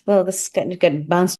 Well, this is getting bounced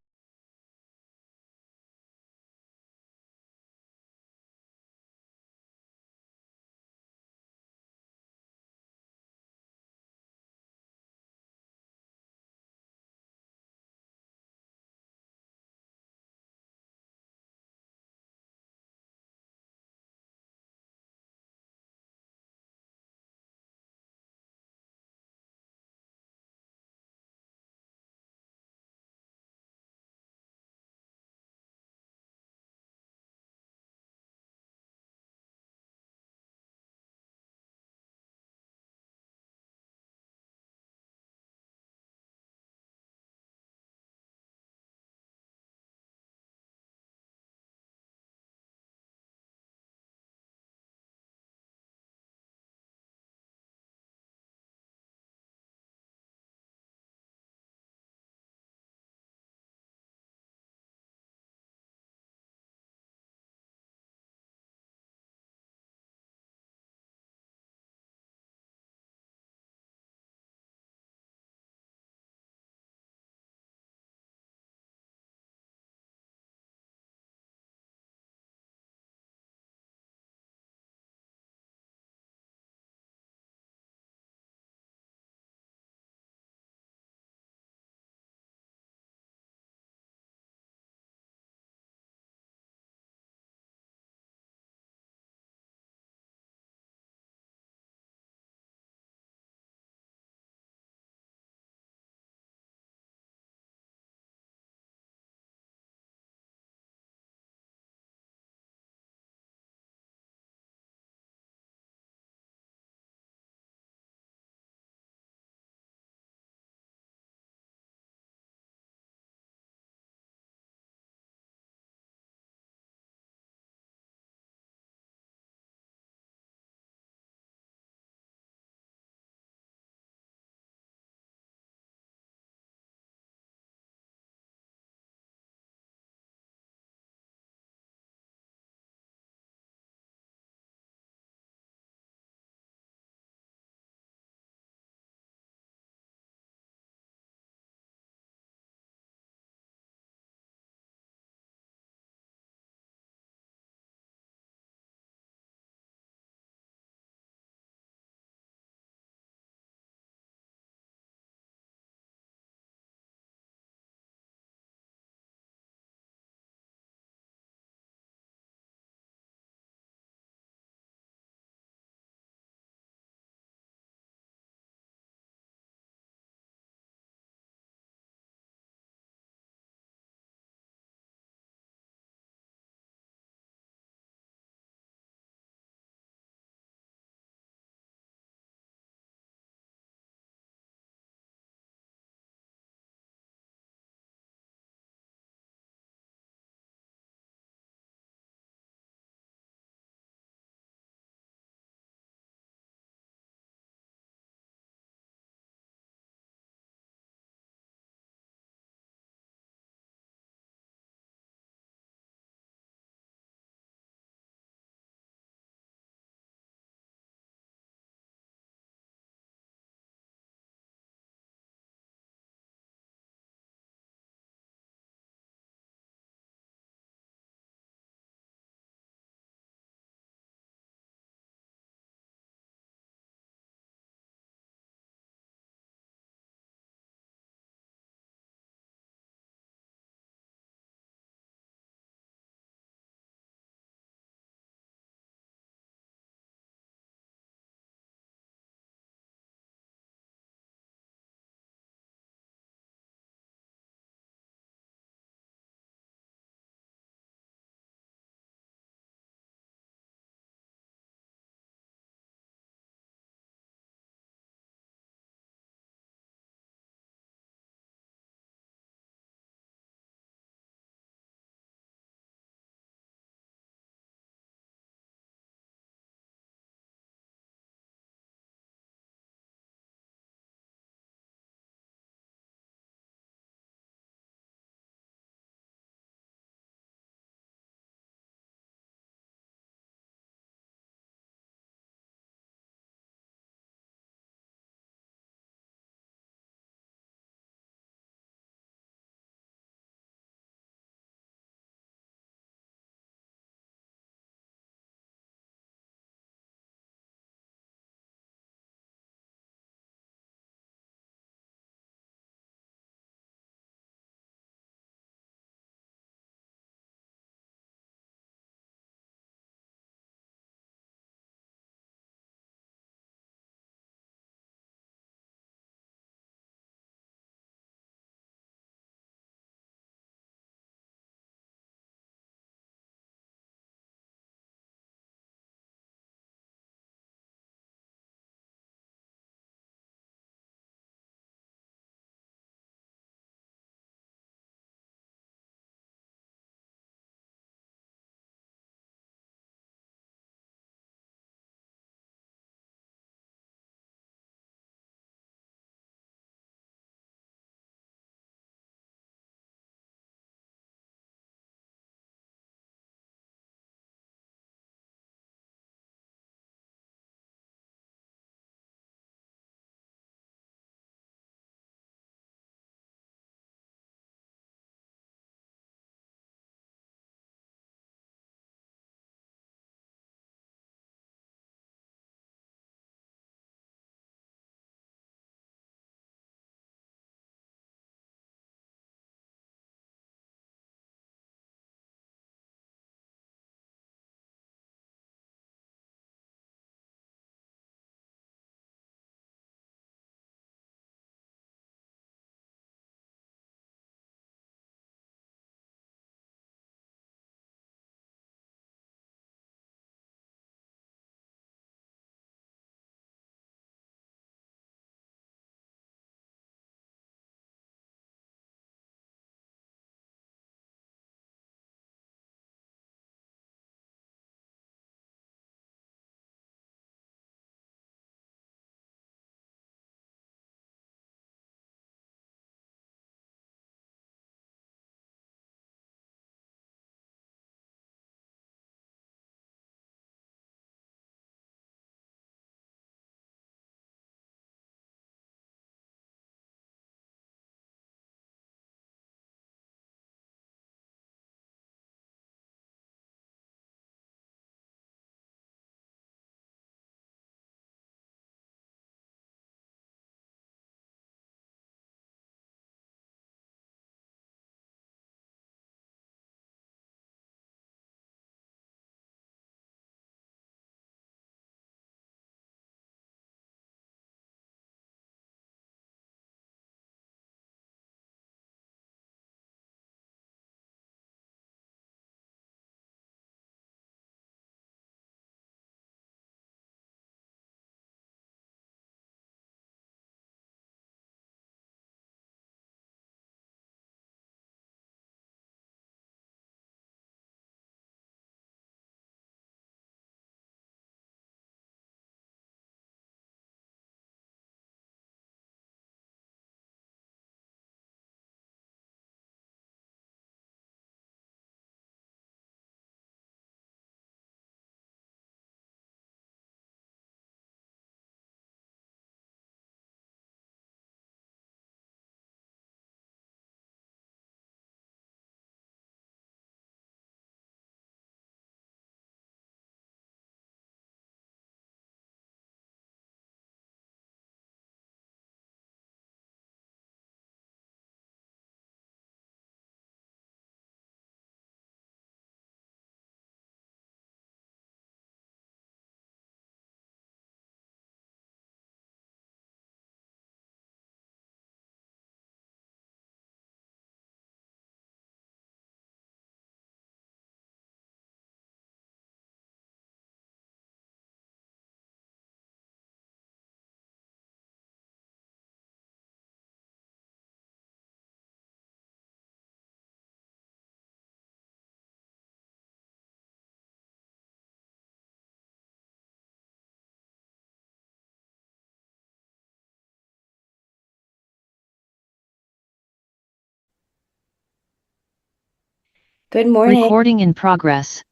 Good morning. Recording in progress.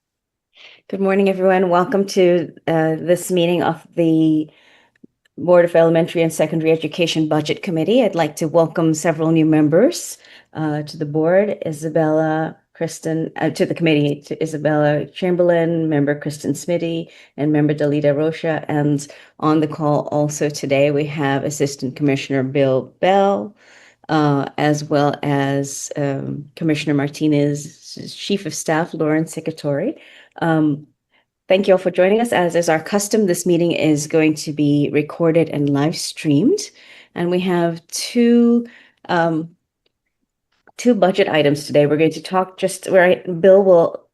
Good morning, everyone. Welcome to this meeting of the Board of Elementary and Secondary Education Budget Committee. I'd like to welcome several new members to the board. Isabella, Kristen, to the committee, to Isabella Chamberlain, member Kristen Smitty, and member Dalida Rocha. And on the call also today, we have Assistant Commissioner Bill Bell, as well as Commissioner Martinez's Chief of Staff, Lauren Secretary. Thank you all for joining us. As is our custom, this meeting is going to be recorded and live streamed. And we have two budget items today. We're going to talk where Bill will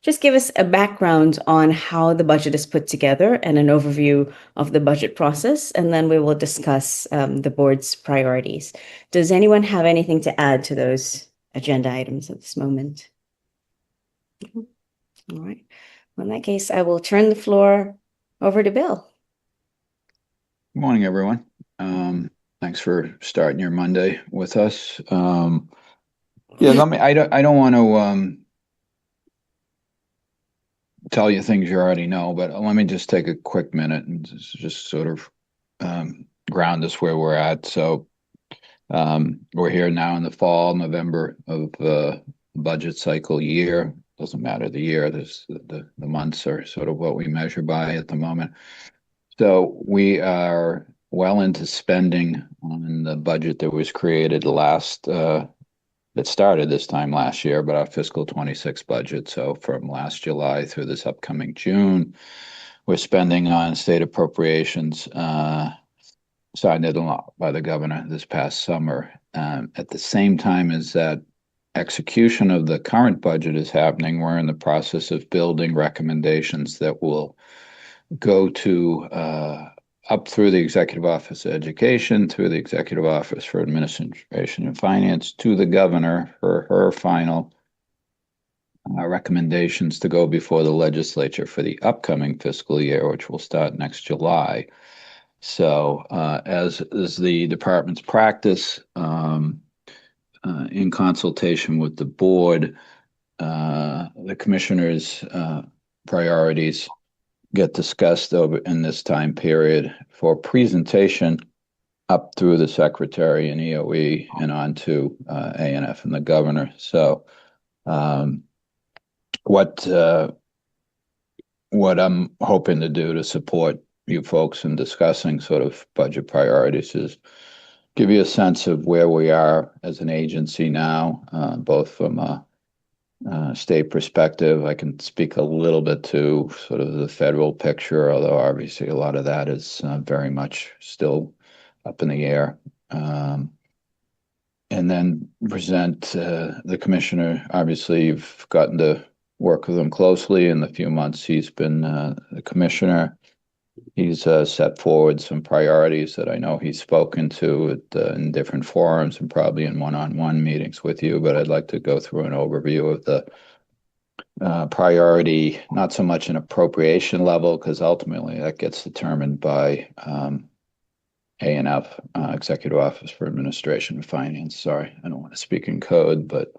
just give us a background on how the budget is put together and an overview of the budget process, and then we will discuss the board's priorities. Does anyone have anything to add to those agenda items at this moment? All right. Well, in that case, I will turn the floor over to Bill. Good morning, everyone. Thanks for starting your Monday with us. I don't want to tell you things you already know, but let me just take a quick minute and just sort of ground us where we're at. So we're here now in the fall, November of the budget cycle year. Doesn't matter the year, the months are sort of what we measure by at the moment. So we are well into spending on the budget that was created that started this time last year, but our fiscal 26 budget. So from last July through this upcoming June, we're spending on state appropriations signed into law by the governor this past summer. At the same time as that execution of the current budget is happening, we're in the process of building recommendations that will go to up through the Executive Office of Education, through the Executive Office for Administration and Finance, to the governor for her final recommendations to go before the legislature for the upcoming fiscal year, which will start next July. So as is the department's practice, in consultation with the board, the commissioner's priorities get discussed over in this time period for presentation up through the secretary and EOE and on to ANF and the governor. So what I'm hoping to do to support you folks in discussing sort of budget priorities is give you a sense of where we are as an agency now, both from a state perspective. I can speak a little bit to sort of the federal picture, although obviously a lot of that is very much still up in the air. And then present the commissioner. Obviously, you've gotten to work with him closely in the few months he's been the commissioner. He's set forward some priorities that I know he's spoken to in different forums and probably in one-on-one meetings with you, but I'd like to go through an overview of the priority, not so much an appropriation level, because ultimately that gets determined by ANF, Executive Office for Administration and Finance. Sorry, I don't want to speak in code, but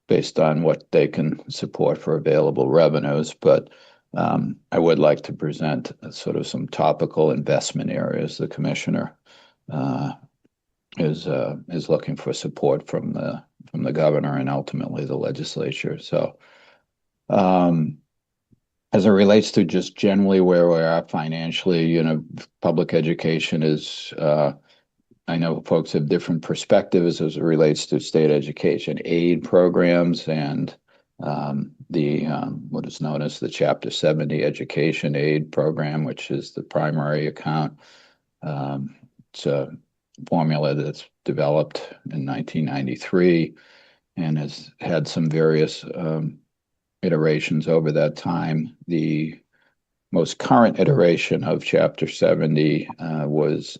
based on what they can support for available revenues. But I would like to present sort of some topical investment areas the commissioner is looking for support from the governor and ultimately the legislature. So as it relates to just generally where we are financially, public education is, I know folks have different perspectives as it relates to state education aid programs and what is known as the Chapter 70 Education Aid Program, which is the primary account. It's a formula that's developed in 1993 and has had some various iterations over that time. The most current iteration of Chapter 70 was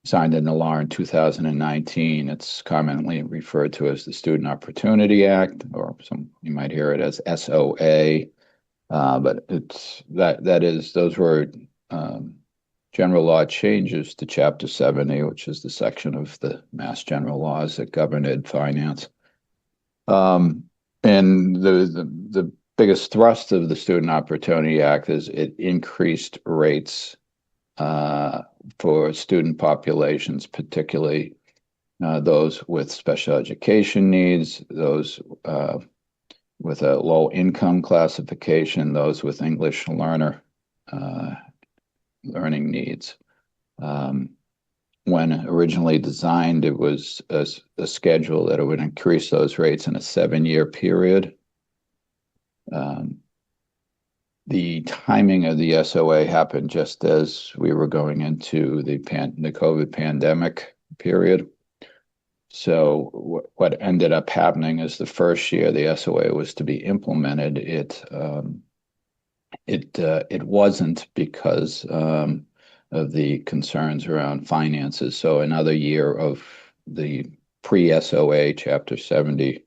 signed into law in 2019. It's commonly referred to as the Student Opportunity Act, or you might hear it as SOA. But those were general law changes to Chapter 70, which is the section of the Mass General Laws that govern ed finance. And the biggest thrust of the Student Opportunity Act is it increased rates for student populations, particularly those with special education needs, those with a low income classification, those with English uh, learning needs. When originally designed, it was a schedule that it would increase those rates in a 7-year period. The timing of the SOA happened just as we were going into the COVID pandemic period. So what ended up happening is the first year the SOA was to be implemented, it wasn't because of the concerns around finances. So another year of the pre-SOA Chapter 70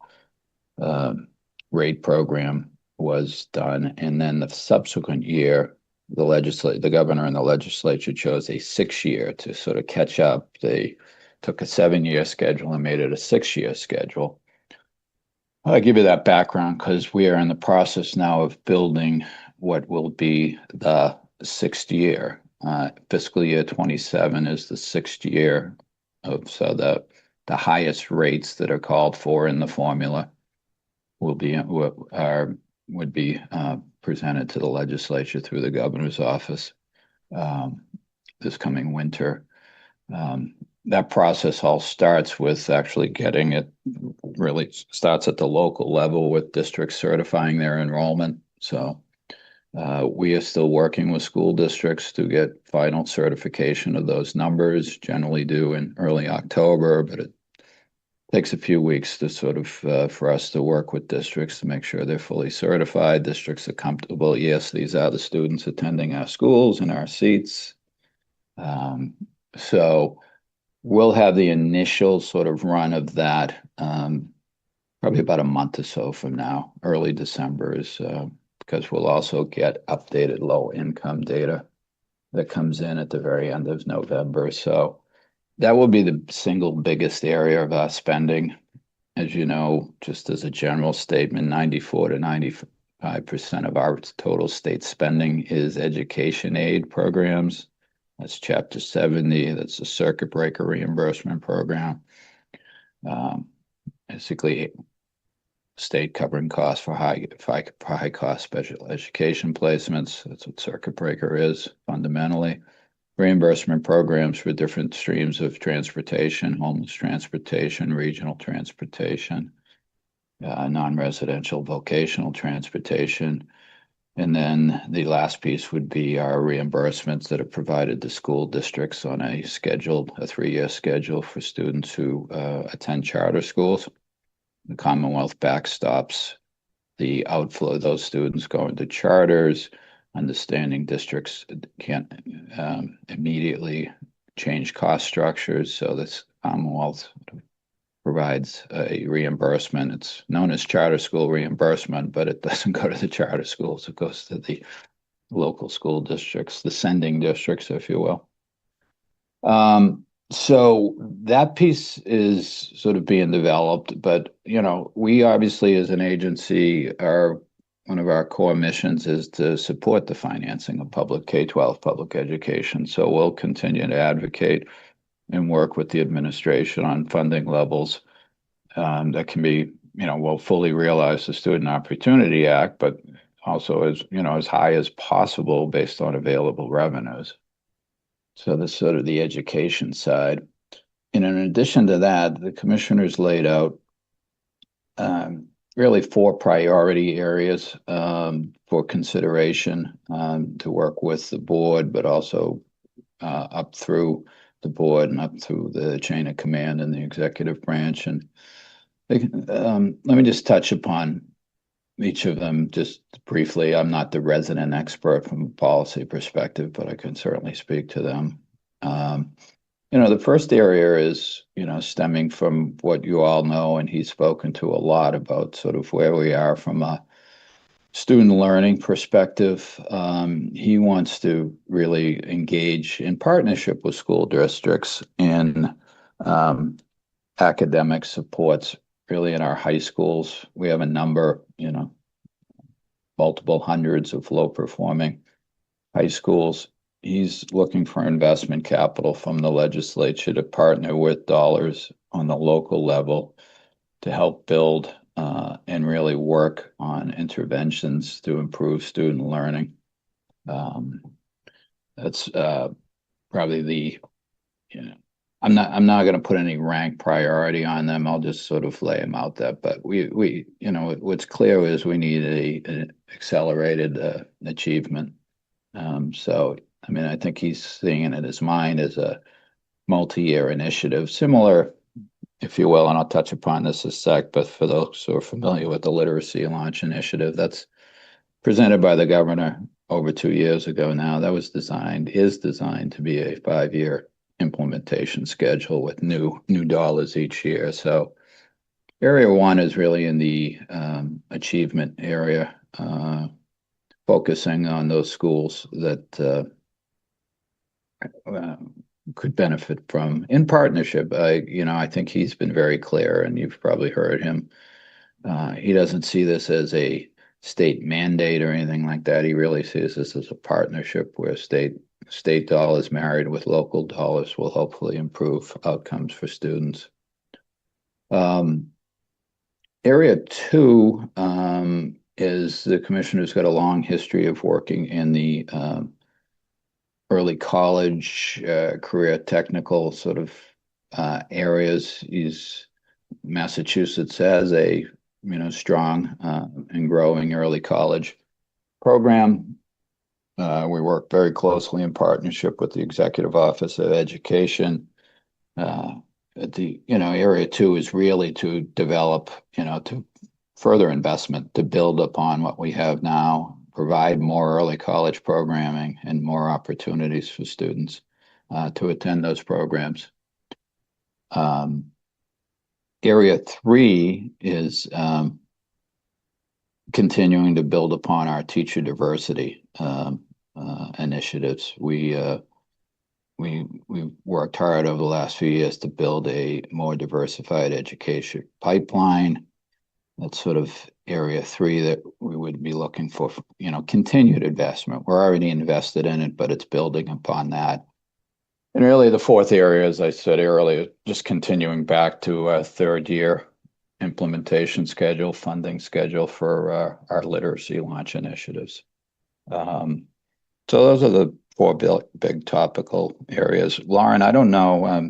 rate program was done, and then the subsequent year, the governor and the legislature chose a 6-year to sort of catch up. They took a 7-year schedule and made it a 6-year schedule. I'll give you that background because we are in the process now of building what will be the 6th year. Fiscal year 27 is the 6th year of, so the highest rates that are called for in the formula would be presented to the legislature through the governor's office this coming winter. That process all starts with actually getting it, really starts at the local level with districts certifying their enrollment. So we are still working with school districts to get final certification of those numbers, generally due in early October, but it takes a few weeks to sort of for us to work with districts to make sure they're fully certified. Districts are comfortable. Yes, these are the students attending our schools and our seats. So we'll have the initial sort of run of that probably about a month or so from now. Early December is because we'll also get updated low income data that comes in at the very end of November. So that will be the single biggest area of our spending. As you know, just as a general statement, 94 to 95% of our total state spending is education aid programs. That's Chapter 70. That's the circuit breaker reimbursement program. Basically, state covering costs for high cost special education placements. That's what circuit breaker is fundamentally. Reimbursement programs for different streams of transportation, homeless transportation, regional transportation, non-residential vocational transportation. And then the last piece would be our reimbursements that are provided to school districts on a 3-year schedule for students who attend charter schools. The Commonwealth backstops the outflow of those students going to charters, understanding districts can't immediately change cost structures. So this Commonwealth provides a reimbursement. It's known as charter school reimbursement, but it doesn't go to the charter schools. It goes to the local school districts, the sending districts, if you will. So that piece is sort of being developed, but we obviously as an agency one of our core missions is to support the financing of public K-12 public education. So we'll continue to advocate and work with the administration on funding levels that can be, will fully realize the Student Opportunity Act, but also as high as possible based on available revenues. So that's sort of the education side. And in addition to that, the commissioners laid out really 4 priority areas for consideration to work with the board, but also up through the board and up through the chain of command in the executive branch. And let me just touch upon each of them just briefly. I'm not the resident expert from a policy perspective, but I can certainly speak to them. The first area is, stemming from what you all know, and he's spoken to a lot about sort of where we are from a student learning perspective. He wants to really engage in partnership with school districts in academic supports really in our high schools. We have a number, multiple hundreds of low-performing high schools. He's looking for investment capital from the legislature to partner with dollars on the local level to help build and really work on interventions to improve student learning. That's probably I'm not going to put any rank priority on them. I'll just sort of lay them out there. But what's clear is we need an accelerated achievement. So, I mean, I think he's seeing it in his mind as a multi-year initiative, similar, if you will, and I'll touch upon this a sec, but for those who are familiar with the Literacy Launch Initiative, that's presented by the governor over 2 years ago now. That is designed to be a 5-year implementation schedule with new dollars each year. So area one is really in the achievement area, focusing on those schools that could benefit from in partnership. I think he's been very clear, and you've probably heard him. He doesn't see this as a state mandate or anything like that. He really sees this as a partnership where state dollars married with local dollars will hopefully improve outcomes for students. Area two is the commissioner's got a long history of working in the early college, career technical sort of areas. Massachusetts has a strong and growing early college program. We work very closely in partnership with the Executive Office of Education. Area two is really to develop, to further investment, to build upon what we have now, provide more early college programming and more opportunities for students to attend those programs. Area three is continuing to build upon our teacher diversity initiatives. We've worked hard over the last few years to build a more diversified education pipeline. That's sort of area three that we would be looking for, continued investment. We're already invested in it, but it's building upon that. And really the fourth area, as I said earlier, just continuing back to a third year implementation schedule, funding schedule for our literacy launch initiatives. So those are the four big topical areas. Lauren, I don't know, I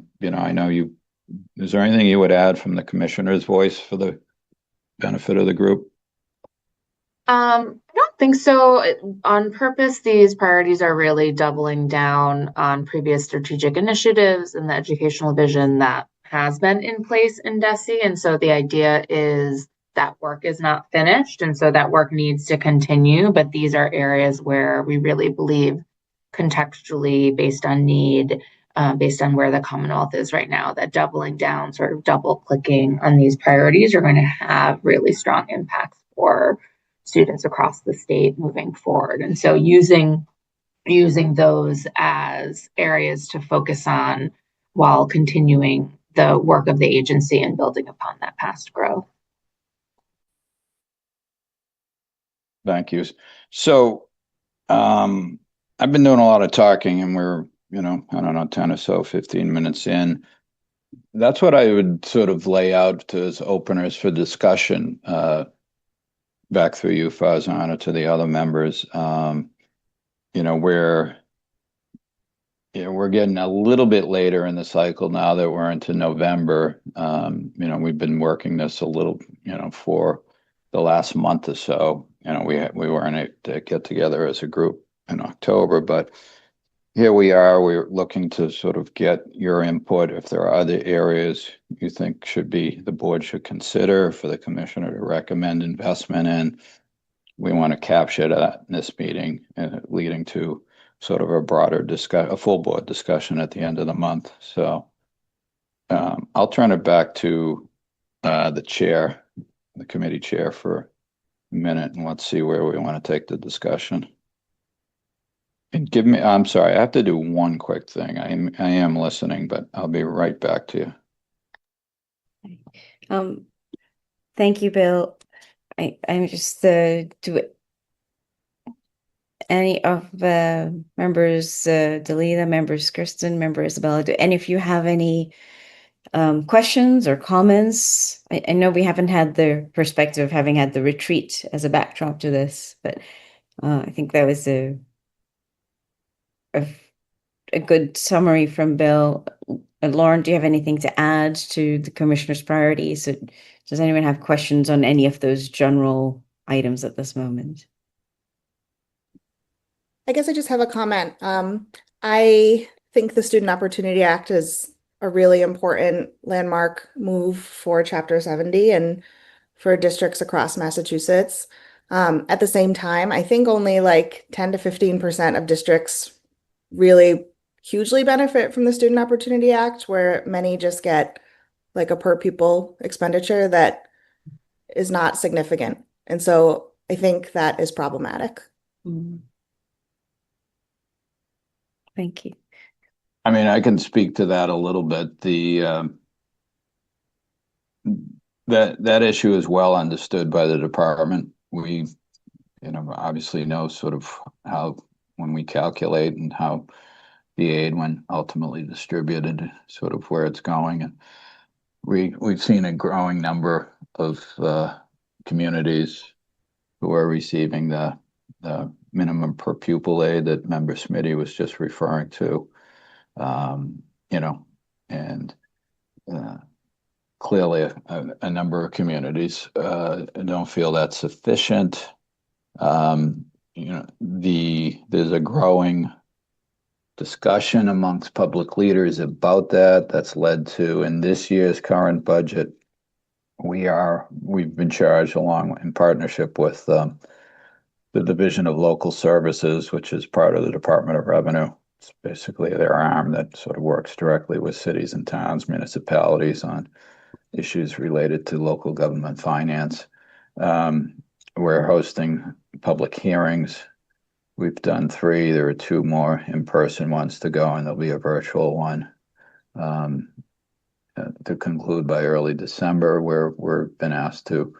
know is there anything you would add from the commissioner's voice for the benefit of the group? I don't think so. On purpose, these priorities are really doubling down on previous strategic initiatives and the educational vision that has been in place in BESE. And so the idea is that work is not finished. And so that work needs to continue. But these are areas where we really believe contextually, based on need, based on where the Commonwealth is right now, that doubling down, sort of double clicking on these priorities are going to have really strong impacts for students across the state moving forward. And so using those as areas to focus on while continuing the work of the agency and building upon that past growth. Thank you. So I've been doing a lot of talking, and we're, I don't know, 10 or so, 15 minutes in. That's what I would sort of lay out as openers for discussion back through you, Farzana, to the other members. We're getting a little bit later in the cycle now that we're into November. We've been working this a little, for the last month or so. We weren't able to get together as a group in October, but here we are. We're looking to sort of get your input if there are other areas you think the board should consider for the commissioner to recommend investment in. We want to capture that in this meeting, leading to sort of a broader a full board discussion at the end of the month. So I'll turn it back to the committee chair for a minute, and let's see where we want to take the discussion. And I'm sorry, I have to do one quick thing. I am listening, but I'll be right back to you. Thank you, Bill. I'm just do any of the members, Delita, members Kristen, member Isabella, do any of you have any questions or comments? I know we haven't had the perspective of having had the retreat as a backdrop to this, but I think that was a, a good summary from Bill. Lauren, do you have anything to add to the commissioner's priorities? Does anyone have questions on any of those general items at this moment? I guess I just have a comment. I think the Student Opportunity Act is a really important landmark move for Chapter 70 and for districts across Massachusetts. At the same time, I think only like 10 to 15% of districts really hugely benefit from the Student Opportunity Act, where many just get like a per pupil expenditure that is not significant. And so I think that is problematic. Thank you. I mean, I can speak to that a little bit. That issue is well understood by the department. We, obviously know sort of how, when we calculate and how the aid, when ultimately distributed, sort of where it's going. And we've seen a growing number of communities who are receiving the minimum per pupil aid that Member Smitty was just referring to. And clearly a number of communities don't feel that's sufficient. There's a growing discussion amongst public leaders about that. That's led to, in this year's current budget, we've been charged, along in partnership with the Division of Local Services, which is part of the Department of Revenue. It's basically their arm that sort of works directly with cities and towns, municipalities on issues related to local government finance. We're hosting public hearings. We've done 3. There are 2 more in-person ones to go, and there'll be a virtual one to conclude by early December, where we've been asked to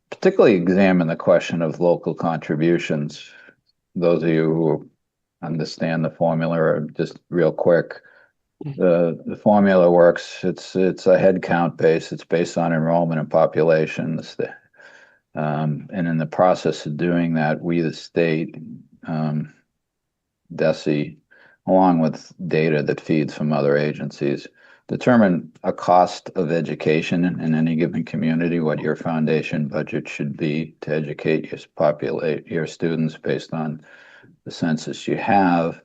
particularly examine the question of local contributions. Those of you who understand the formula, just real quick, the formula works. It's a head count base. It's based on enrollment and population. And in the process of doing that, we, the state, BESE, along with data that feeds from other agencies, determine a cost of education in any given community, what your foundation budget should be to educate your students based on the census you have.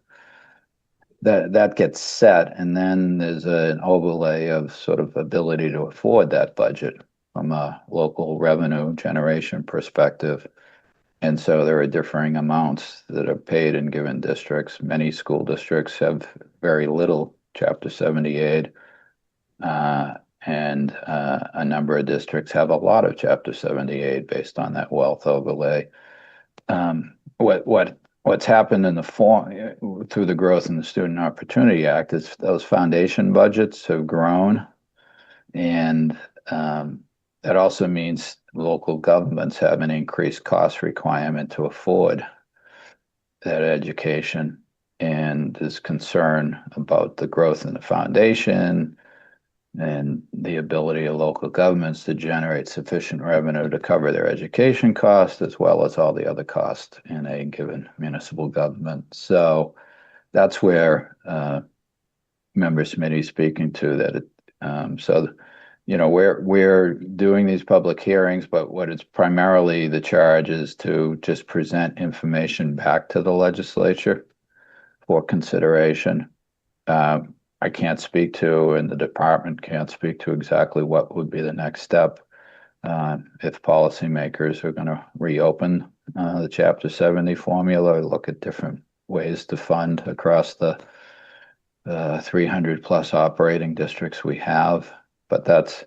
That gets set, and then there's an overlay of sort of ability to afford that budget from a local revenue generation perspective. And so there are differing amounts that are paid in given districts. Many school districts have very little Chapter 70 aid, and a number of districts have a lot of Chapter 70 aid based on that wealth overlay. What's happened in the form through the growth in the Student Opportunity Act is those foundation budgets have grown, and that also means local governments have an increased cost requirement to afford that education, and there's concern about the growth in the foundation and the ability of local governments to generate sufficient revenue to cover their education costs, as well as all the other costs in a given municipal government. So that's where Member Smitty is speaking to that. We're doing these public hearings, but what it's primarily the charge is to just present information back to the legislature for consideration. I can't speak to, and the department can't speak to exactly what would be the next step if policymakers are going to reopen the Chapter 70 formula, look at different ways to fund across the 300 plus operating districts we have. But that's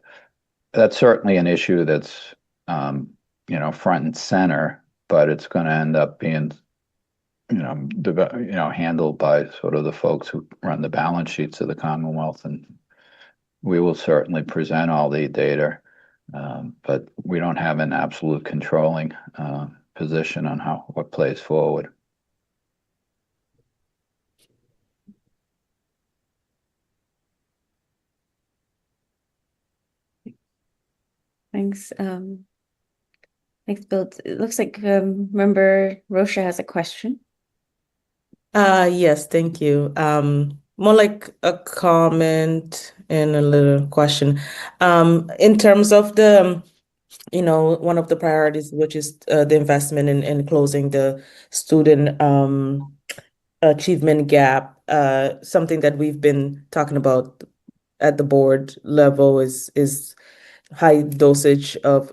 certainly an issue that's front and center, but it's going to end up being handled by sort of the folks who run the balance sheets of the Commonwealth, and we will certainly present all the data But we don't have an absolute controlling position on what plays forward. Thanks. Thanks, Bill. It looks like Member Rosha has a question. Yes, thank you. More like a comment and a little question. In terms of the, one of the priorities, which is the investment in closing the student achievement gap, something that we've been talking about at the board level is high dosage of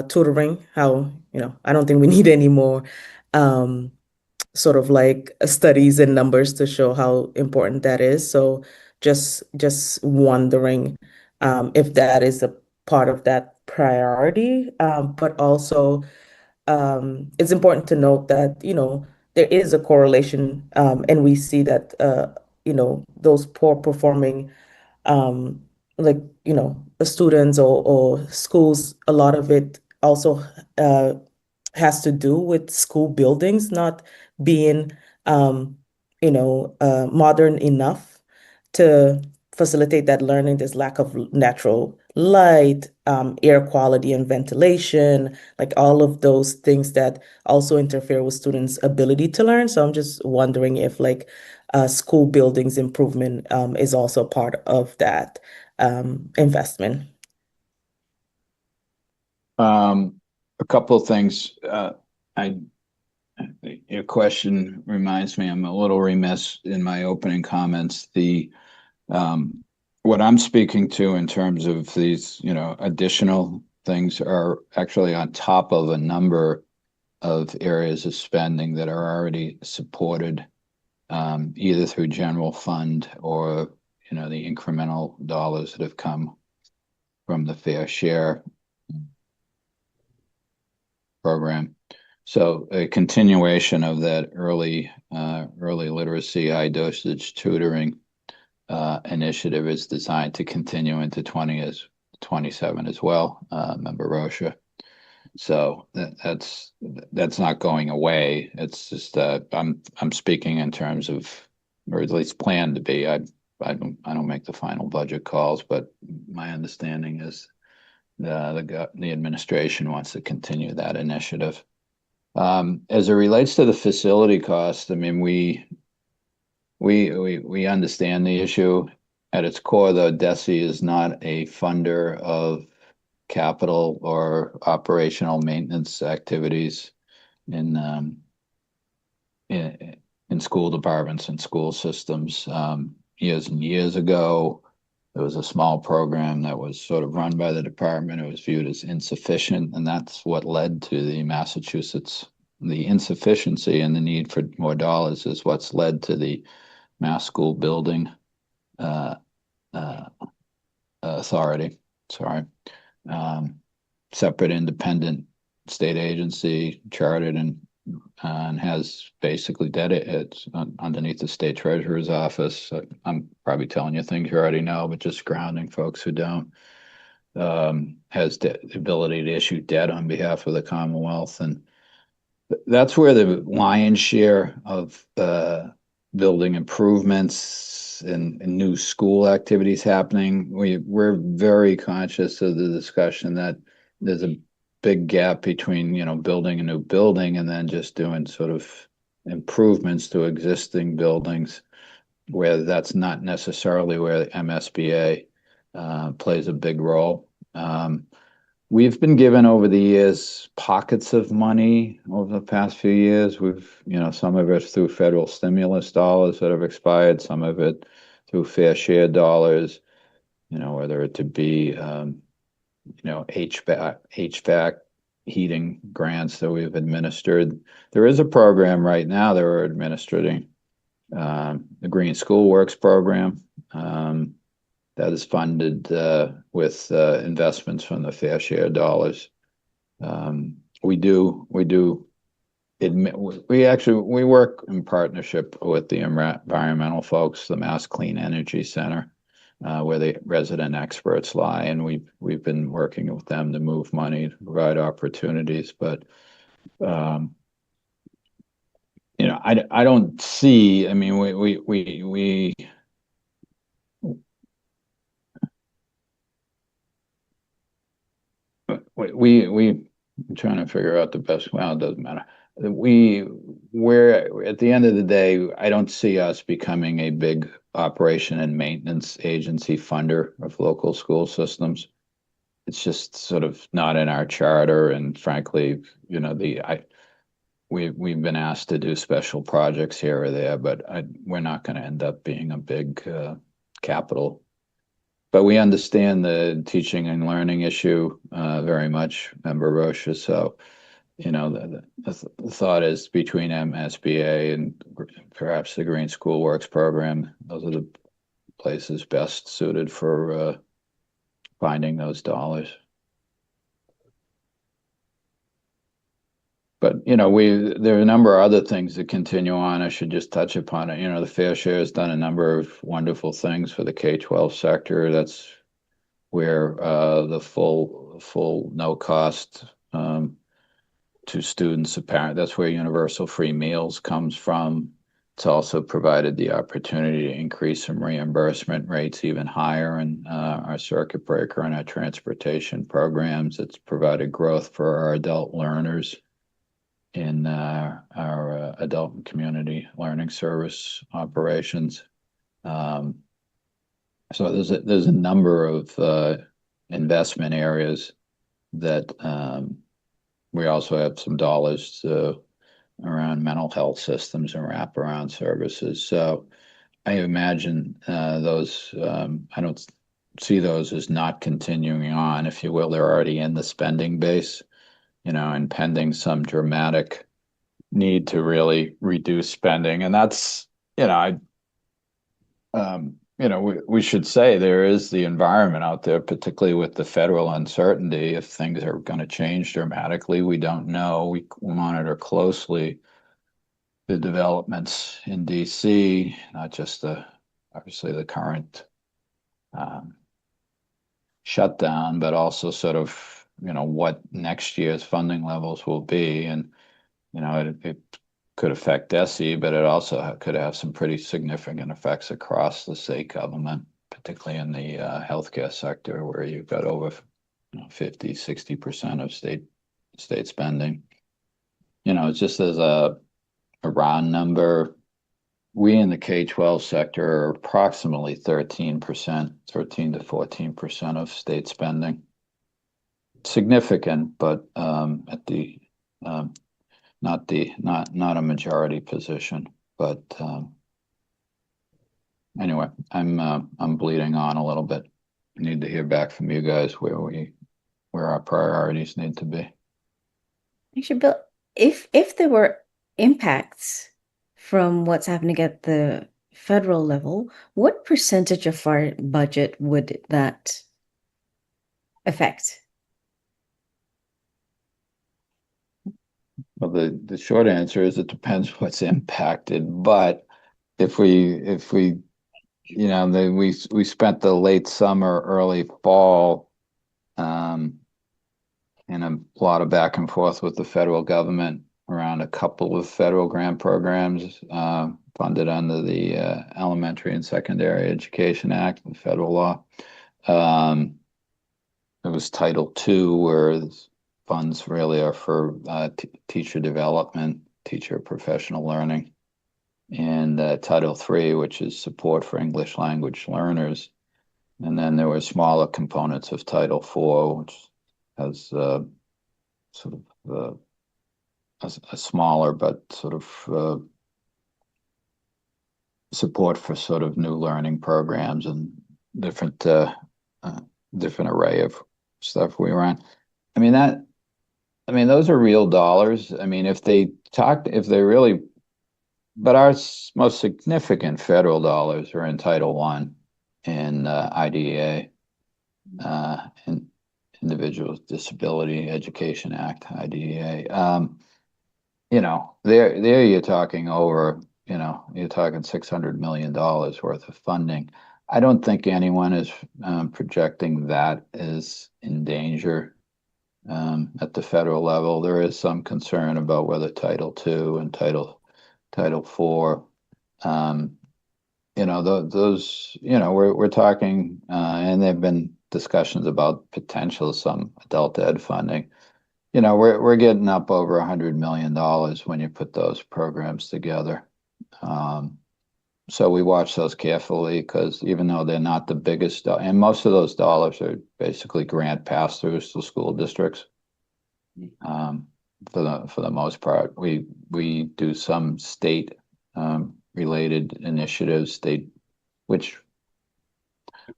tutoring. How, I don't think we need any more sort of like studies and numbers to show how important that is. So just wondering if that is a part of that priority, but also it's important to note that, there is a correlation, and we see that, those poor performing, um, like, the students or schools, a lot of it also has to do with school buildings not being, modern enough to facilitate that learning. There's lack of natural light, air quality and ventilation, like all of those things that also interfere with students' ability to learn. So I'm just wondering if like school buildings improvement is also part of that investment. A couple of things. Your question reminds me, I'm a little remiss in my opening comments. What I'm speaking to in terms of these, additional things are actually on top of a number of areas of spending that are already supported, either through general fund or, the incremental dollars that have come from the fair share program. So a continuation of that early literacy, high dosage tutoring initiative is designed to continue into 2027 as well, Member Rosha. So that's not going away. It's just I'm speaking in terms of, or at least planned to be. I don't make the final budget calls, but my understanding is the administration wants to continue that initiative. As it relates to the facility cost, I mean, we understand the issue. At its core, though, BESE is not a funder of capital or operational maintenance activities in school departments and school systems. Years and years ago, there was a small program that was sort of run by the department. It was viewed as insufficient, and that's what led to the insufficiency and the need for more dollars is what's led to the Mass School Building Authority. Sorry. Separate independent state agency, chartered and has basically it's underneath the state treasurer's office. I'm probably telling you things you already know, but just grounding folks who don't. Has the ability to issue debt on behalf of the Commonwealth, and that's where the lion's share of building improvements and new school activities happening. We're very conscious of the discussion that there's a big gap between, building a new building and then just doing sort of improvements to existing buildings, where that's not necessarily where the MSBA plays a big role. We've been given over the years pockets of money over the past few years. Some of it through federal stimulus dollars that have expired, some of it through fair share dollars, whether it to be, HVAC heating grants that we've administered. There is a program right now that we're administering, the Green School Works program. That is funded with investments from the fair share dollars. We work in partnership with the environmental folks, the Mass Clean Energy Center, where the resident experts lie, and we've been working with them to move money to provide opportunities. But I don't see. I mean, I'm trying to figure out the best. Well, it doesn't matter. We're at the end of the day, I don't see us becoming a big operation and maintenance agency funder of local school systems. It's just sort of not in our charter, and frankly, we've been asked to do special projects here or there, but we're not going to end up being a big capital. But we understand the teaching and learning issue very much, Member Rocha. So, the thought is between MSBA and perhaps the Green School Works program, those are the places best suited for finding those dollars. But, there are a number of other things that continue on. I should just touch upon it. The Fair Share has done a number of wonderful things for the K-12 sector. That's where the full no cost to students apparent. That's where universal free meals comes from. It's also provided the opportunity to increase some reimbursement rates even higher in our circuit breaker and our transportation programs. It's provided growth for our adult learners in our adult and community learning service operations. So there's a number of investment areas that we also have some dollars around mental health systems and wraparound services. So I imagine those, I don't see those as not continuing on, if you will. They're already in the spending base, and pending some dramatic need to really reduce spending. And that's, we should say there is the environment out there, particularly with the federal uncertainty. If things are going to change dramatically, we don't know. We monitor closely the developments in DC, not just obviously the current shutdown, but also sort of, what next year's funding levels will be. And, it could affect BESE, but it also could have some pretty significant effects across the state government, particularly in the healthcare sector, where you've got over 50-60% of state spending. Just as a round number, we in the K-12 sector are approximately 13% to 14% of state spending. Significant, but at the not a majority position. But anyway, I'm bleeding on a little bit. I need to hear back from you guys where our priorities need to be. Actually, Bill, if there were impacts from what's happening at the federal level, what percentage of our budget would that affect? Well, the short answer is it depends what's impacted. But if we we spent the late summer, early fall, in a lot of back and forth with the federal government around a couple of federal grant programs funded under the Elementary and Secondary Education Act, the federal law. It was Title II, where funds really are for teacher development, teacher professional learning, and Title III, which is support for English language learners. And then there were smaller components of Title IV, which has sort of a smaller but sort of support for sort of new learning programs and different array of stuff we run. Those are real dollars. But our most significant federal dollars are in Title I and IDEA, and Individuals with Disability Education Act, IDEA. There you're talking over, you're talking $600 million worth of funding. I don't think anyone is projecting that is in danger at the federal level. There is some concern about whether Title II and Title IV, those, we're talking, and there've been discussions about potential some adult ed funding. We're getting up over $100 million when you put those programs together. So we watch those carefully because even though they're not the biggest, and most of those dollars are basically grant pass-throughs to school districts. For the most part, we do some state related initiatives, which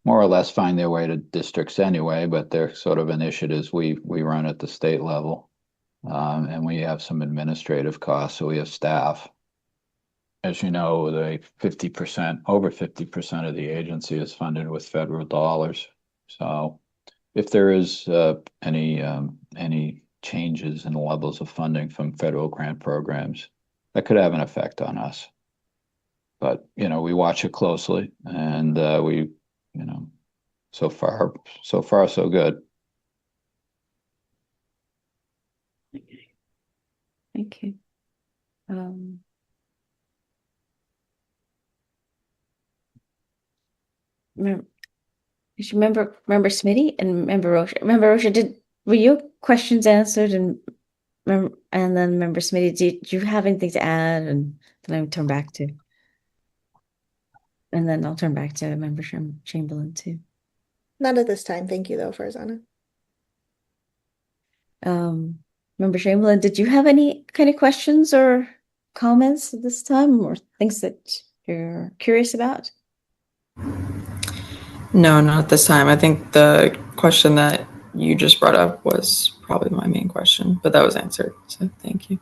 more or less find their way to districts anyway, but they're sort of initiatives we run at the state level. And we have some administrative costs, so we have staff. As you know, over 50% of the agency is funded with federal dollars. So if there is any changes in the levels of funding from federal grant programs, that could have an effect on us. But, we watch it closely, and so far, so good. Thank you. Member Smitty and Member Rocha, were your questions answered? And then Member Smitty, did you have anything to add? And then I'll turn back to, and then I'll turn back to Member Chamberlain too. Not at this time. Thank you, though, Farzana. Member Chamberlain, did you have any kind of questions or comments at this time, or things that you're curious about? No, not at this time. I think the question that you just brought up was probably my main question, but that was answered. So thank you.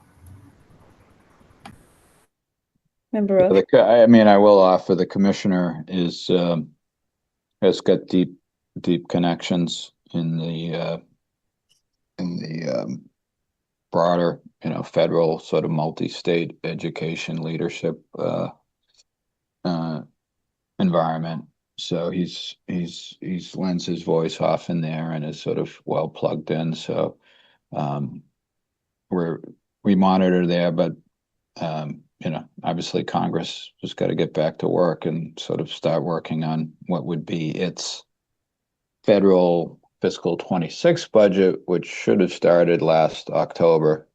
Member Roche? I will offer the commissioner has got deep connections in the broader, federal sort of multi-state education leadership environment. So he's lends his voice off in there and is sort of well plugged in. So we monitor there, but obviously Congress just got to get back to work and sort of start working on what would be its federal fiscal 26 budget, which should have started last October,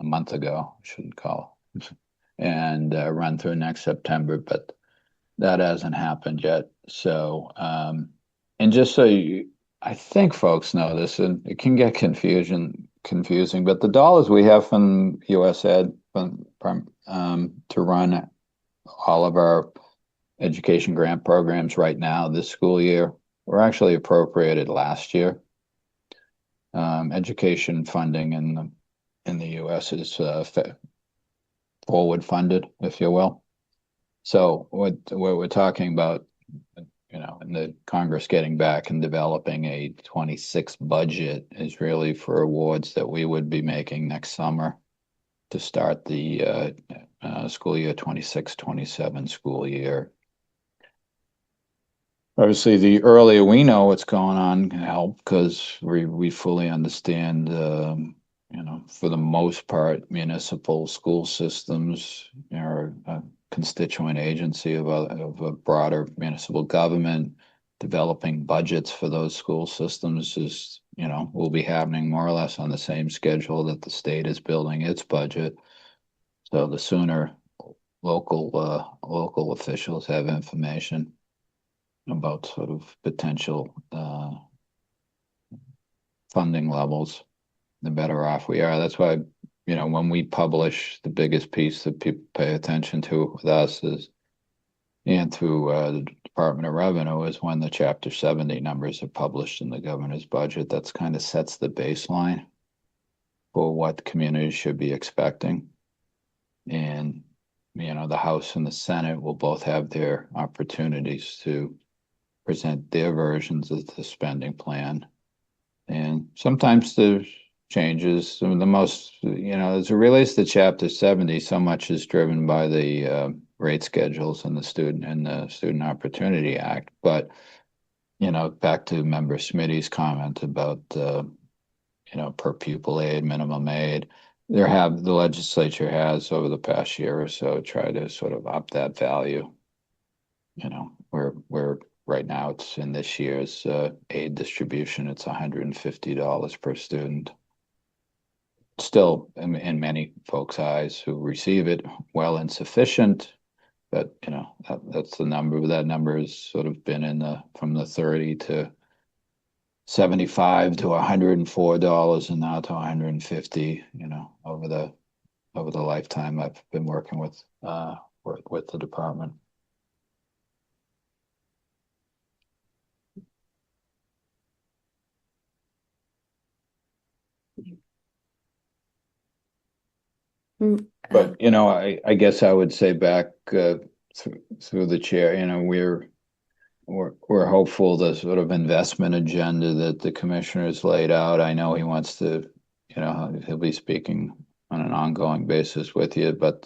a month ago, I shouldn't call, and run through next September, but that hasn't happened yet. So, and just so I think folks know this, and it can get confusing, but the dollars we have from US Ed to run all of our education grant programs right now this school year were actually appropriated last year. Education funding in the US is forward funded, if you will. So what we're talking about, in the Congress getting back and developing a 26 budget is really for awards that we would be making next summer to start the school year 26-27 school year. Obviously, the earlier we know what's going on can help because we fully understand, for the most part, municipal school systems are a constituent agency of a broader municipal government. Developing budgets for those school systems is, will be happening more or less on the same schedule that the state is building its budget. So the sooner local officials have information about sort of potential funding levels, the better off we are. That's why, when we publish, the biggest piece that people pay attention to with us is, and through the Department of Revenue, is when the Chapter 70 numbers are published in the governor's budget. That's kind of sets the baseline for what communities should be expecting. And, the House and the Senate will both have their opportunities to present their versions of the spending plan. And sometimes there's changes. The most, as it relates to Chapter 70, so much is driven by the rate schedules and the Student Opportunity Act. But, back to Member Smitty's comment about, per pupil aid, minimum aid, the legislature has over the past year or so tried to sort of up that value. Where right now it's in this year's aid distribution, it's $150 per student. Still, in many folks' eyes who receive it, well insufficient, but that's the number. That number has sort of been from the 30 to 75 to $104 and now to 150. Over the lifetime I've been working with the department. But I guess I would say back through the chair, we're hopeful the sort of investment agenda that the commissioner has laid out. I know he wants to, he'll be speaking on an ongoing basis with you, but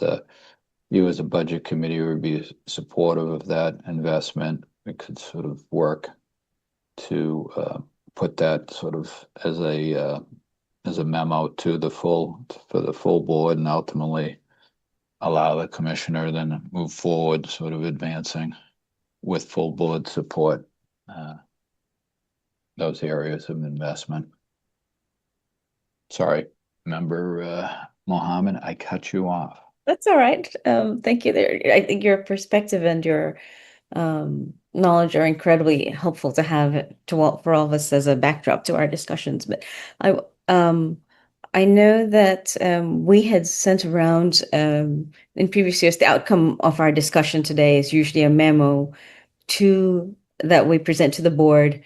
you as a budget committee would be supportive of that investment. We could sort of work to put that sort of as a memo to for the full board, and ultimately allow the commissioner then to move forward, sort of advancing with full board support those areas of investment. Sorry, Member Mohammed, I cut you off. That's all right. Thank you. I think your perspective and your knowledge are incredibly helpful to have for all of us as a backdrop to our discussions. But I know that we had sent around in previous years, the outcome of our discussion today is usually a memo that we present to the board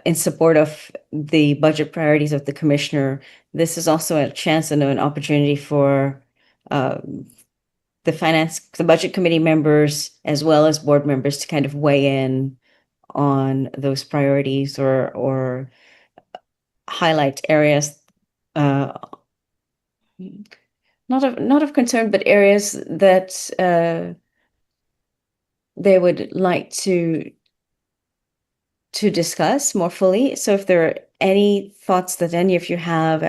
in support of the budget priorities of the commissioner. This is also a chance and an opportunity for the budget committee members as well as board members to kind of weigh in on those priorities or highlight areas not of concern, but areas that they would like to discuss more fully. So if there are any thoughts that any of you have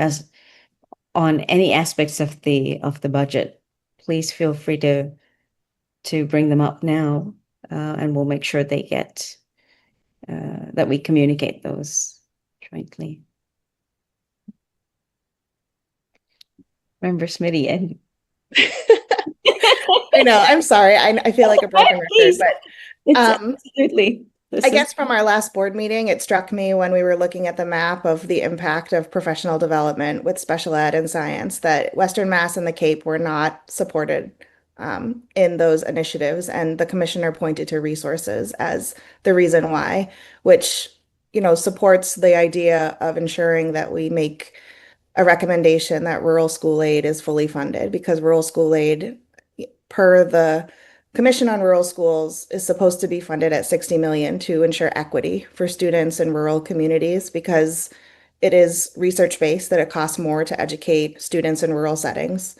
on any aspects of the budget, please feel free to bring them up now, and we'll make sure they get that we communicate those jointly. Member Smitty, and I know, I'm sorry. I feel like a broken record, but absolutely. I guess from our last board meeting, it struck me when we were looking at the map of the impact of professional development with special ed and science that Western Mass and the Cape were not supported in those initiatives. And the commissioner pointed to resources as the reason why, which, supports the idea of ensuring that we make a recommendation that rural school aid is fully funded, because rural school aid, per the Commission on Rural Schools, is supposed to be funded at 60 million to ensure equity for students in rural communities, because it is research-based that it costs more to educate students in rural settings,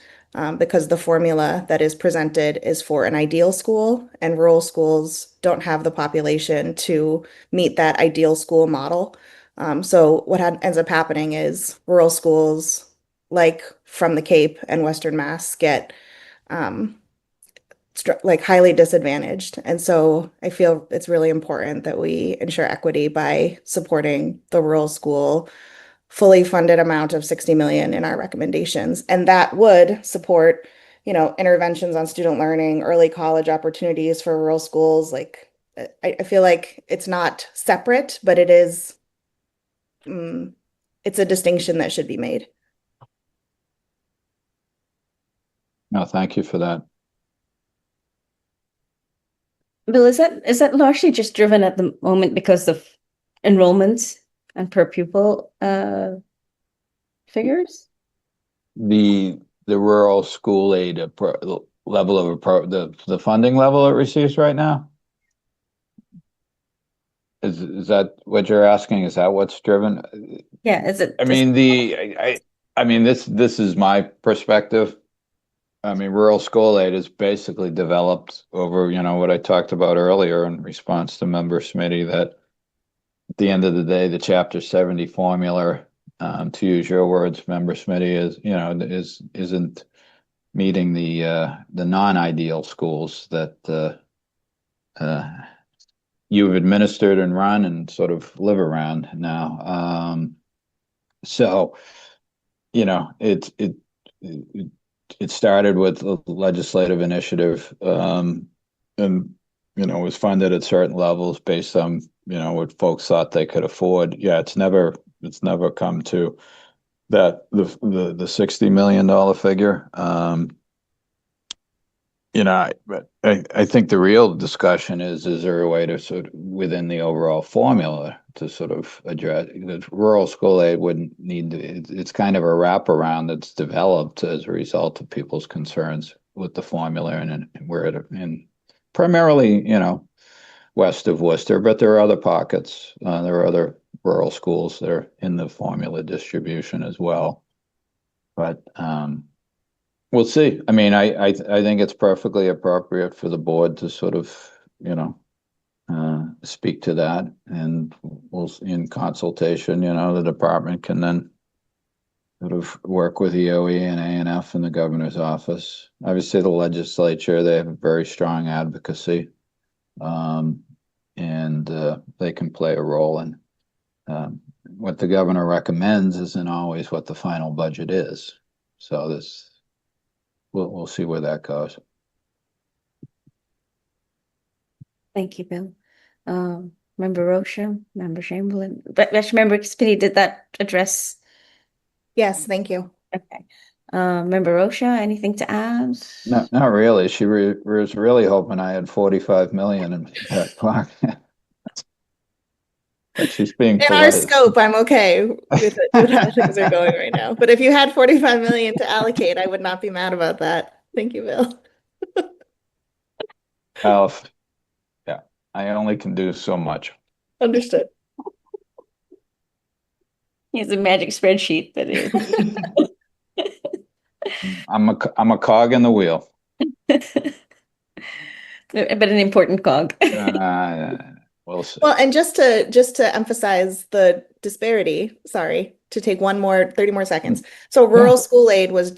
because the formula that is presented is for an ideal school, and rural schools don't have the population to meet that ideal school model. So what ends up happening is rural schools, like from the Cape and Western Mass, get highly disadvantaged. And so I feel it's really important that we ensure equity by supporting the rural school fully funded amount of 60 million in our recommendations. And that would support, interventions on student learning, early college opportunities for rural schools. I feel like it's not separate, but it is, it's a distinction that should be made. No, thank you for that. Bill, is that largely just driven at the moment because of enrollments and per pupil figures? The rural school aid level of the funding level it receives right now? Is that what you're asking? Is that what's driven? Yeah, is it? I mean, this is my perspective. I mean, rural school aid is basically developed over, what I talked about earlier in response to member Smitty, that at the end of the day, the Chapter 70 formula, to use your words, member Smitty, isn't meeting the non-ideal schools that you've administered and run and sort of live around now. So, it started with a legislative initiative, and was funded at certain levels based on what folks thought they could afford. Yeah, it's never come to that the $60 million figure. But I think the real discussion is there a way to sort of, within the overall formula, to sort of address, because rural school aid wouldn't need to, it's kind of a wraparound that's developed as a result of people's concerns with the formula and where it, and primarily, west of Worcester, but there are other pockets. There are other rural schools that are in the formula distribution as well. But, we'll see. I mean, I think it's perfectly appropriate for the board to sort of, speak to that, and we'll, in consultation, the department can then sort of work with EOE and A&F and the governor's office. Obviously, the legislature, they have a very strong advocacy, and they can play a role in what the governor recommends isn't always what the final budget is. So this. We'll see where that goes. Thank you, Bill. Member Rocha, Member Chamberlain, but Member Spinney, did that address? Yes, thank you. Okay. Member Rocha, anything to add? No, not really. She was really hoping I had 45 million in that pocket. But she's being In our polite. scope, I'm okay with how things are going right now. But if you had 45 million to allocate, I would not be mad about that. Thank you, Bill. Yeah, I only can do so much. Understood. He has a magic spreadsheet, but I'm a cog in the wheel. but an important cog. We'll see. Well, and just to emphasize the disparity, sorry, to take 30 more seconds. So rural school aid was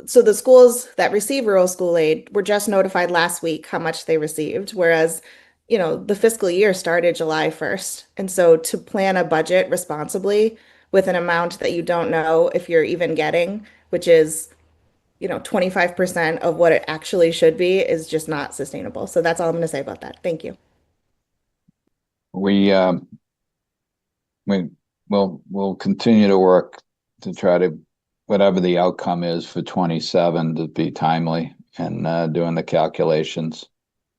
so the schools that receive rural school aid were just notified last week how much they received, whereas, the fiscal year started July 1st. And so to plan a budget responsibly with an amount that you don't know if you're even getting, which is 25% of what it actually should be, is just not sustainable. So that's all I'm going to say about that. Thank you. We'll continue to work to try to, whatever the outcome is for 27, to be timely and doing the calculations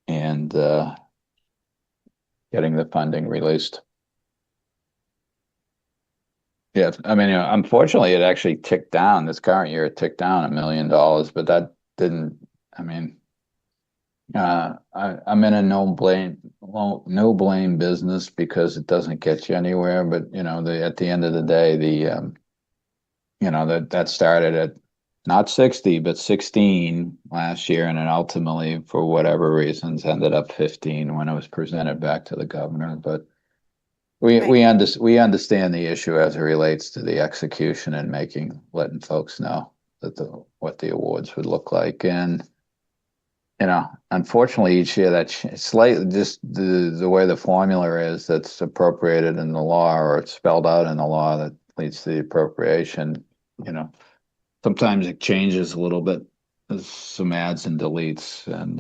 and getting the funding released. Yeah, I mean, unfortunately, it actually ticked down this current year. It ticked down $1 million, but that didn't. I mean, I'm in a no blame business because it doesn't get you anywhere. But at the end of the day, that started at not 60 but 16 last year, and then ultimately, for whatever reasons, ended up 15 when it was presented back to the governor. But we understand the issue as it relates to the execution and letting folks know that what the awards would look like. And unfortunately, each year that slightly, just the way the formula is that's appropriated in the law, or it's spelled out in the law that leads to the appropriation, sometimes it changes a little bit. There's some adds and deletes, and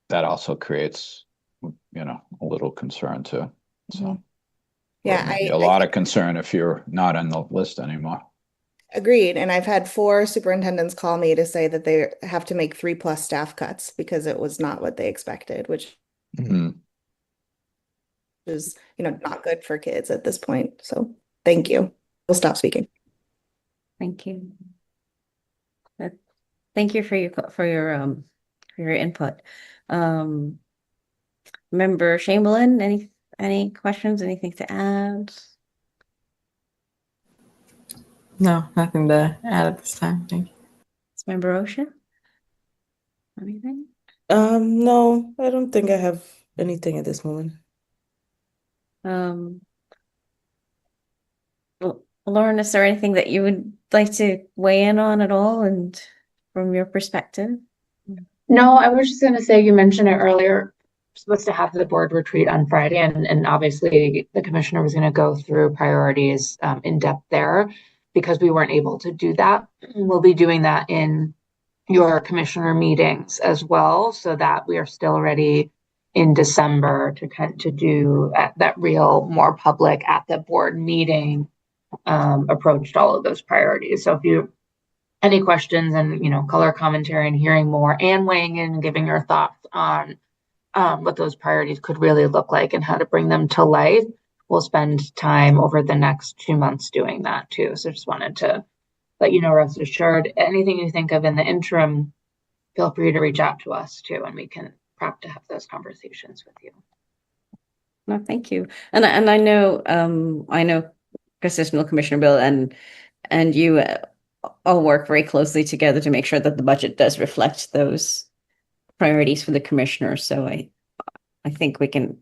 that also creates a little concern too. So yeah, a lot of concern if you're not on the list anymore. Agreed. And I've had 4 superintendents call me to say that they have to make 3+ staff cuts because it was not what they expected, which is, not good for kids at this point. So thank you. We'll stop speaking. Thank you. Thank you for your input. Member Chamberlain, any questions, anything to add? No, nothing to add at this time. Thank you. Member Osha? Anything? No, I don't think I have anything at this moment. Well, Lauren, is there anything that you would like to weigh in on at all, and from your perspective? No, I was just going to say, you mentioned it earlier, supposed to have the board retreat on Friday, and obviously the commissioner was going to go through priorities in depth there because we weren't able to do that. We'll be doing that in your commissioner meetings as well, so that we are still ready in December to do that real more public at the board meeting approach to all of those priorities. So if you any questions and color commentary and hearing more and weighing in and giving your thoughts on what those priorities could really look like and how to bring them to life, we'll spend time over the next 2 months doing that too. So just wanted to let you know, rest assured, anything you think of in the interim, feel free to reach out to us too, and we can prep to have those conversations with you. No, thank you. And I know Assistant Commissioner Bill and you all work very closely together to make sure that the budget does reflect those priorities for the commissioner. So I think we can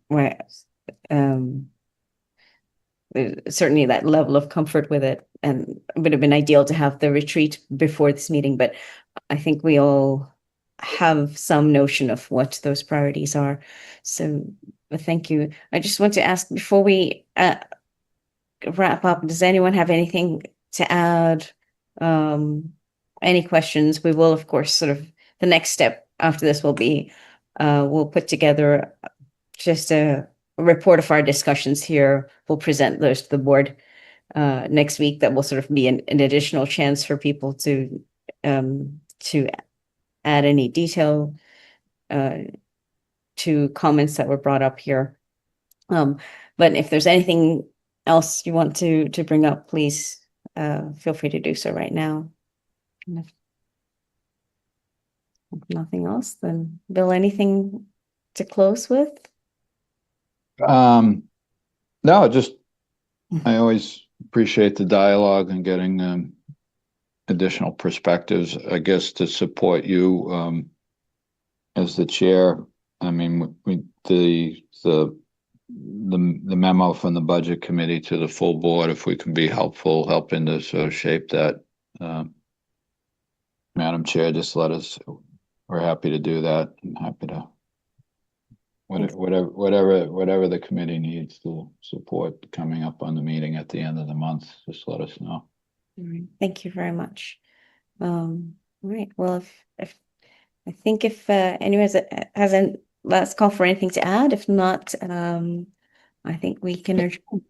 certainly that level of comfort with it, and it would have been ideal to have the retreat before this meeting, but I think we all have some notion of what those priorities are. So thank you. I just want to ask before we wrap up, does anyone have anything to add? Any questions? We will, of course, the next step after this will be we'll put together just a report of our discussions here. We'll present those to the board next week. That will be an additional chance for people to add any detail to comments that were brought up here. But if there's anything else you want to bring up, please feel free to do so right now. And if nothing else, then Bill, anything to close with? No, just I always appreciate the dialogue and getting additional perspectives, I guess, to support you as the chair. I mean, the memo from the budget committee to the full board, if we can be helping to sort of shape that, Madam Chair, just let us. We're happy to do that. I'm happy to whatever the committee needs to support coming up on the meeting at the end of the month. Just let us know. All right. Thank you very much. All right. Well, if I think if anyone hasn't, let's call for anything to add. If not, I think we can adjourn.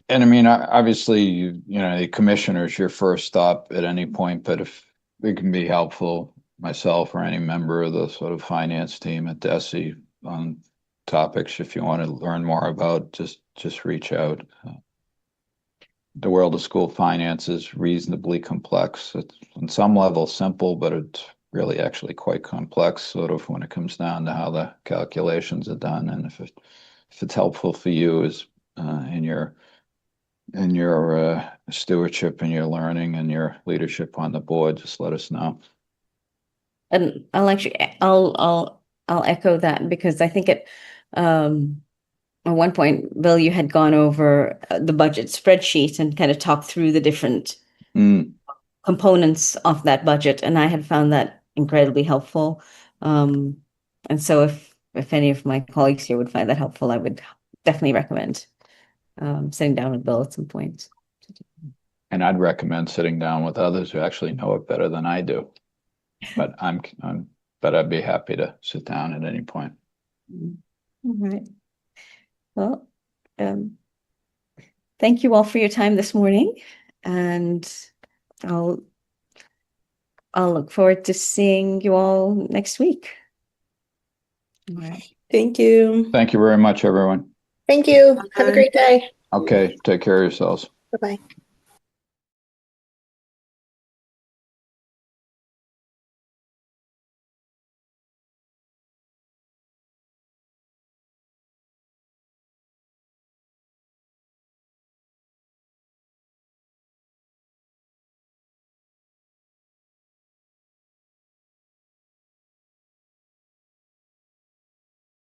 And I mean, obviously, the commissioner's your first stop at any point, but if it can be helpful, myself or any member of the sort of finance team at BESE on topics, if you want to learn more about, just reach out. The world of school finance is reasonably complex. It's on some level simple, but it's really actually quite complex, sort of when it comes down to how the calculations are done. And if it's helpful for you as in your stewardship and your learning and your leadership on the board, just let us know. And I'll echo that, because I think at one point, Bill, you had gone over the budget spreadsheet and kind of talked through the different components of that budget, and I had found that incredibly helpful. And so if any of my colleagues here would find that helpful, I would definitely recommend sitting down with Bill at some point. And I'd recommend sitting down with others who actually know it better than I do. But but I'd be happy to sit down at any point. All right. Well, thank you all for your time this morning, and I'll look forward to seeing you all next week. All right. Thank you. Thank you very much, everyone. Thank you. Have a great day. Okay, take care of yourselves. Bye-bye.